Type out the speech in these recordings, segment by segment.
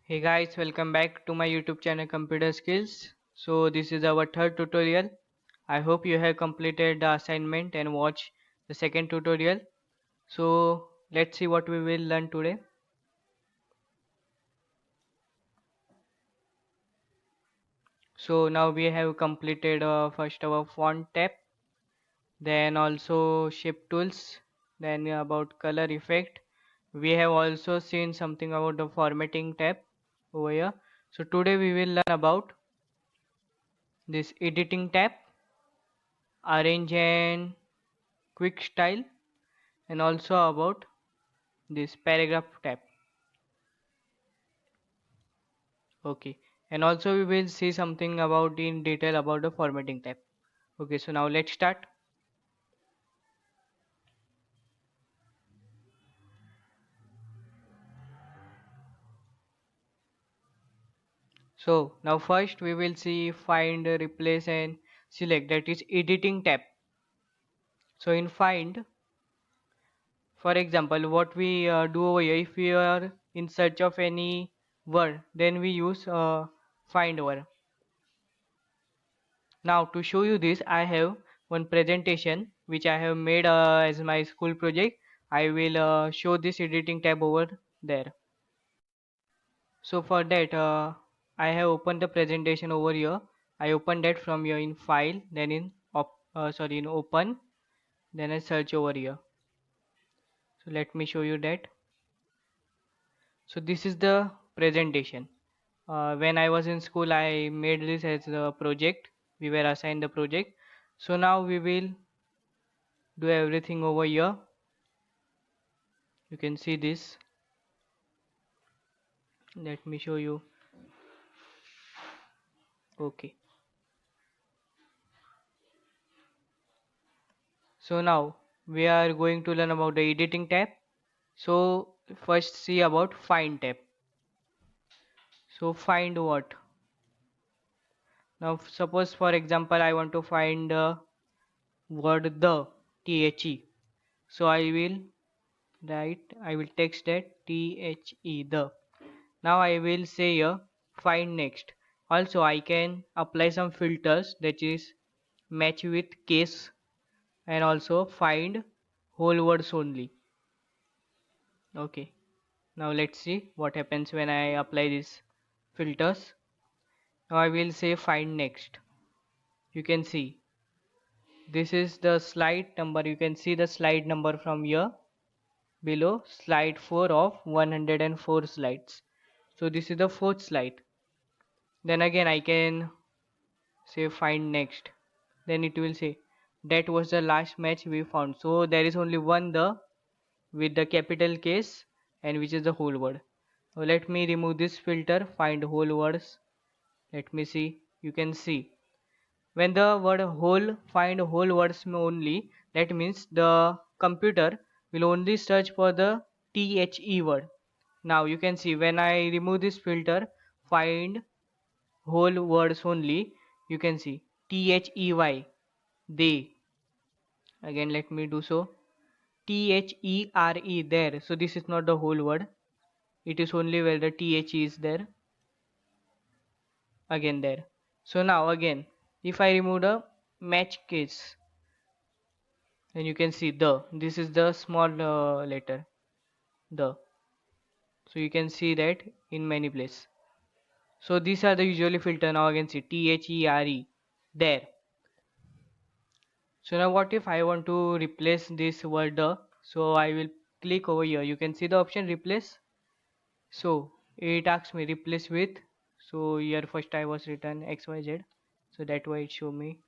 Hey guys, welcome back to my YouTube channel Computer Skills. So this is our third tutorial. I hope you have completed the assignment and watched the second tutorial. So let's see what we will learn today. So now we have completed first our font tab, then also shape tools, then about color effect. We have also seen something about the formatting tab over here. So today we will learn about this editing tab, arrange and quick style, and also about this paragraph tab. Okay, and also we will see something about in detail about the formatting tab. Okay, so now let's start. So now first we will see find, replace and select, that is editing tab. So in find, for example, what we do over here, if we are in search of any word, then we use find word. Now to show you this, I have one presentation which I have made as my school project. I will show this editing tab over there. So for that, I have opened the presentation over here. I opened that from here in file, then in in open, then I search over here. So let me show you that. So this is the presentation. When I was in school, I made this as a project. We were assigned the project. So now we will do everything over here. You can see this. Let me show you. Okay, so now we are going to learn about the editing tab. So first see about find tab. So find what? Now suppose for example I want to find the word the, the. So I will text that the. Now I will say here find next. Also I can apply some filters, that is match with case, and also find whole words only. Okay, now let's see what happens when I apply these filters. Now I will say find next. You can see this is the slide number. You can see the slide number from here below, slide 4 of 104 slides. So this is the fourth slide. Then again I can say find next. Then it will say that was the last match we found. So there is only one the with the capital case, and which is the whole word. Now let me remove this filter, find whole words. Let me see. You can see when the word whole find whole words only, that means the computer will only search for the the word. Now you can see when I remove this filter, find whole words only, you can see THEY, they. Again let me do so. THERE, there. So this is not the whole word. It is only where the THE is there. Again there. So now again, if I remove the match case, then you can see the. This is the small letter, the. So you can see that in many places. So these are the usually filter. Now again see THERE, there. So now what if I want to replace this word the? So I will click over here. You can see the option replace. So it asks me replace with. So here first I was written XYZ. So that way it show me.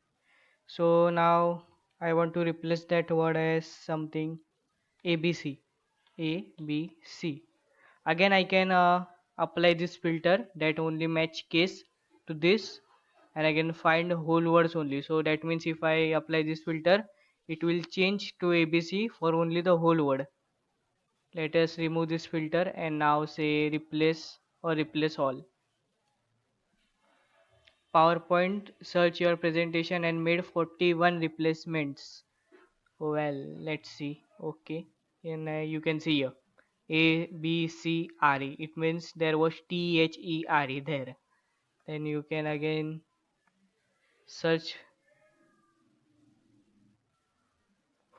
So now I want to replace that word as something ABC. ABC. Again I can apply this filter that only match case to this, and I can find whole words only. So that means if I apply this filter, it will change to ABC for only the whole word. Let us remove this filter and now say replace or replace all. PowerPoint search your presentation and made 41 replacements. Well, let's see. Okay, and you can see here ABCRE. It means there was THERE there. Then you can again search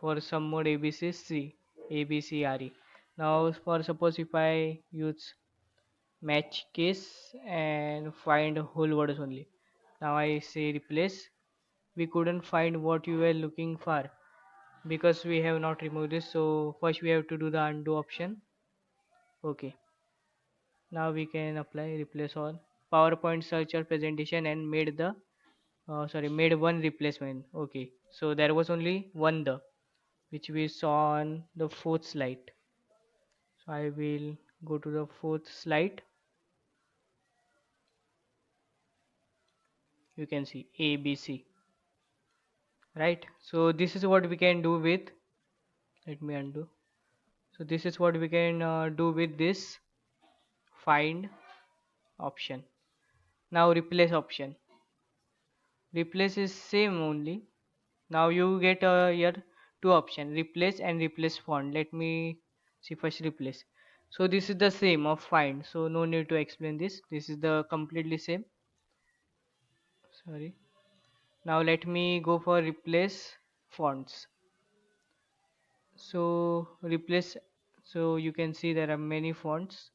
for some more ABCC, ABCRE. Now for suppose if I use match case and find whole words only. Now I say replace. We couldn't find what you were looking for because we have not removed this. So first we have to do the undo option. Okay. Now we can apply replace all. PowerPoint search or presentation and made the made one replacement. Okay. So there was only one the which we saw on the fourth slide. So I will go to the fourth slide. You can see ABC, right? So this is what we can do with, let me undo. So this is what we can do with this find option. Now replace option. Replace is same only. Now you get here two option, replace and replace font. Let me see first replace. So this is the same of find. So no need to explain this. This is the completely same. Sorry. Now let me go for replace fonts. So replace, so you can see there are many fonts.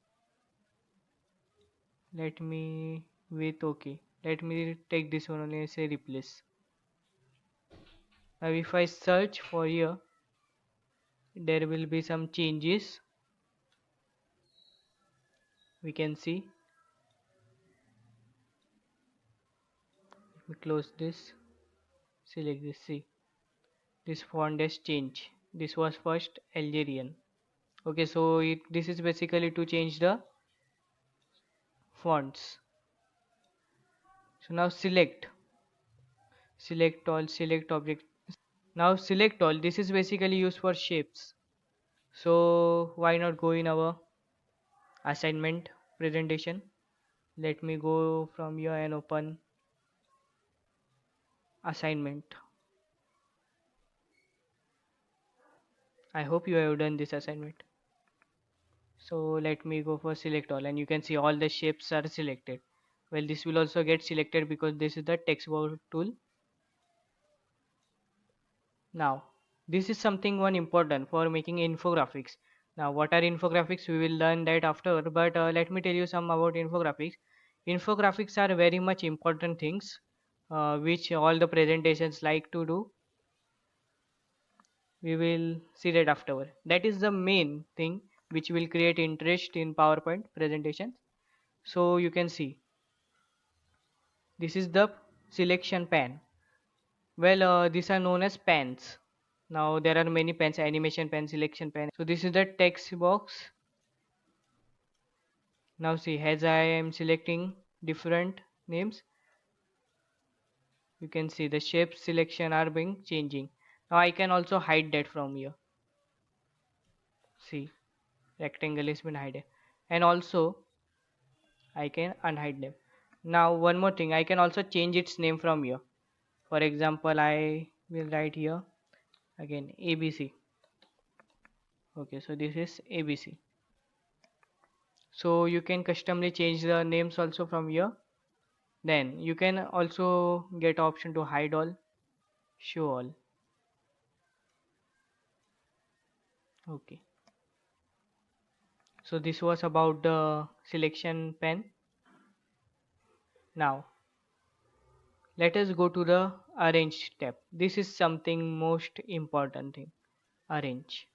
Let me with okay. Let me take this one only and say replace. Now if I search for here, there will be some changes. We can see. Let me close this. Select this. See, this font has changed. This was first Algerian. Okay, so this is basically to change the fonts. So now select all, select object. Now select all. This is basically used for shapes. So why not go in our assignment presentation? Let me go from here and open assignment. I hope you have done this assignment. So let me go for select all and you can see all the shapes are selected. Well, this will also get selected because this is the text box tool. Now this is something one important for making infographics. Now what are infographics, we will learn that after, but let me tell you some about infographics. Infographics are very much important things which all the presentations like to do. We will see that afterward. That is the main thing which will create interest in PowerPoint presentations. So you can see this is the selection pan. Well, these are known as pans. Now there are many pans, animation pan, selection pan. So this is the text box. Now see, as I am selecting different names, you can see the shape selection are being changing. Now I can also hide that from here. See, rectangle is been hidden, and also I can unhide them. Now one more thing, I can also change its name from here. For example, I will write here again ABC. Okay, so this is ABC. So you can customly change the names also from here. Then you can also get option to hide all, show all. Okay, so this was about the selection pen. Now let us go to the arrange step. This is something most important thing, arrange.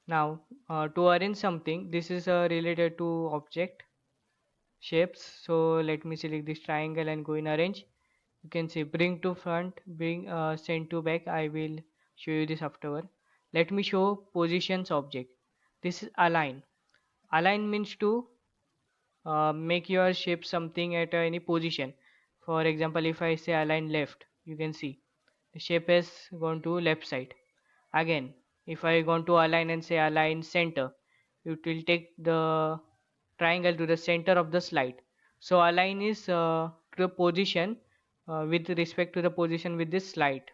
Now to arrange something, this is related to object shapes. So let me select this triangle and go in arrange. You can see bring to front, bring send to back. I will show you this afterward. Let me show positions object. This is align. Align means to make your shape something at any position. For example, if I say align left, you can see the shape has gone to left side. Again, if I want to align and say align center, it will take the triangle to the center of the slide. So align is to the position with respect to the position with this slide.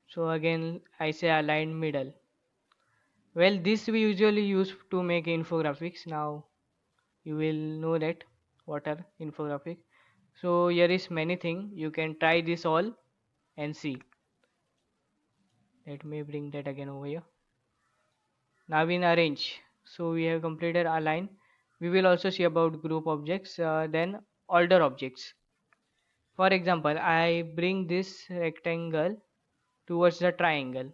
So again I say align middle. Well, this we usually use to make infographics. Now you will know that what are infographic. So here is many thing. You can try this all and see. Let me bring that again over here. Now in arrange. So we have completed align. We will also see about group objects, then order objects. For example, I bring this rectangle towards the triangle.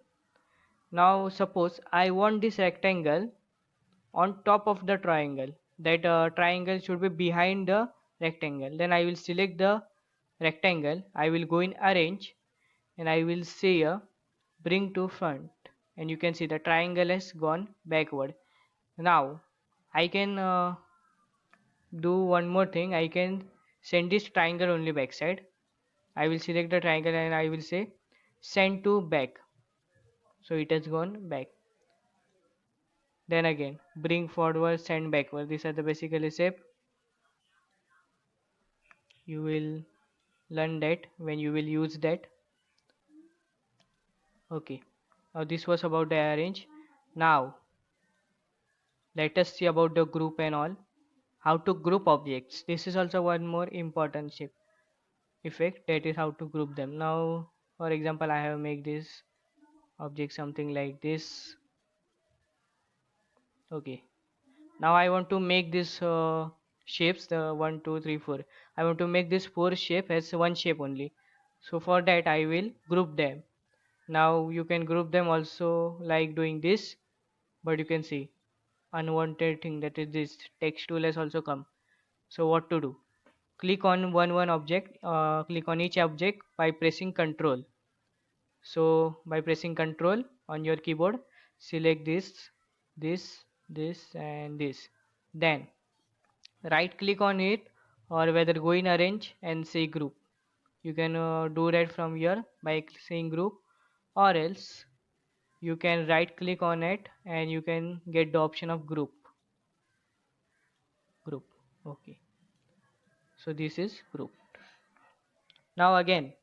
Now suppose I want this rectangle on top of the triangle. That triangle should be behind the rectangle. Then I will select the rectangle. I will go in arrange and I will say bring to front, and you can see the triangle has gone backward. Now I can do one more thing. I can send this triangle only backside. I will select the triangle and I will say send to back, so it has gone back. Then again bring forward, send backward. These are the basically step. You will learn that when you will use that. Okay, now this was about the arrange. Now let us see about the group and all. How to group objects. This is also one more important step effect, that is how to group them. Now for example, I have make this object something like this. Okay, now I want to make this shapes, the 1 2 3 4. I want to make this 4 shape as one shape only. So for that I will group them. Now you can group them also like doing this, but you can see unwanted thing, that is this text tool has also come. So what to do? Click on one object, click on each object by pressing Ctrl. So by pressing Ctrl on your keyboard, select this and this. Then right click on it, or whether go in arrange and say group. You can do that from here by saying group, or else you can right click on it and you can get the option of group. Okay, so this is group. Now again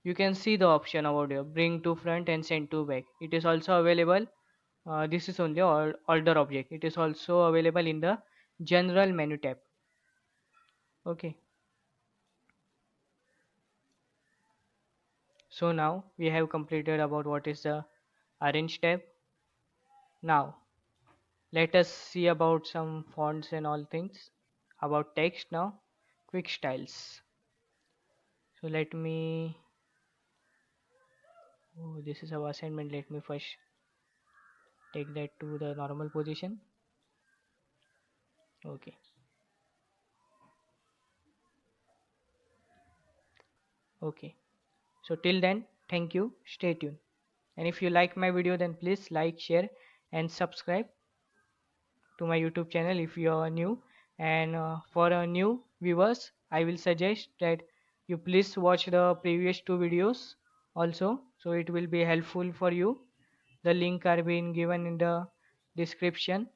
you can see the option over here, bring to front and send to back. It is also available. This is only order object. It is also available in the general menu tab. Okay, so now we have completed about what is the arrange tab. Now let us see about some fonts and all things. About text now, quick styles. So let me, oh, this is our assignment. Let me first take that to the normal position. Okay, okay. So till then, thank you, stay tuned. And if you like my video, then please like, share and subscribe to my YouTube channel if you are new. And for new viewers, I will suggest that you please watch the previous two videos also, so it will be helpful for you. The link are being given in the description.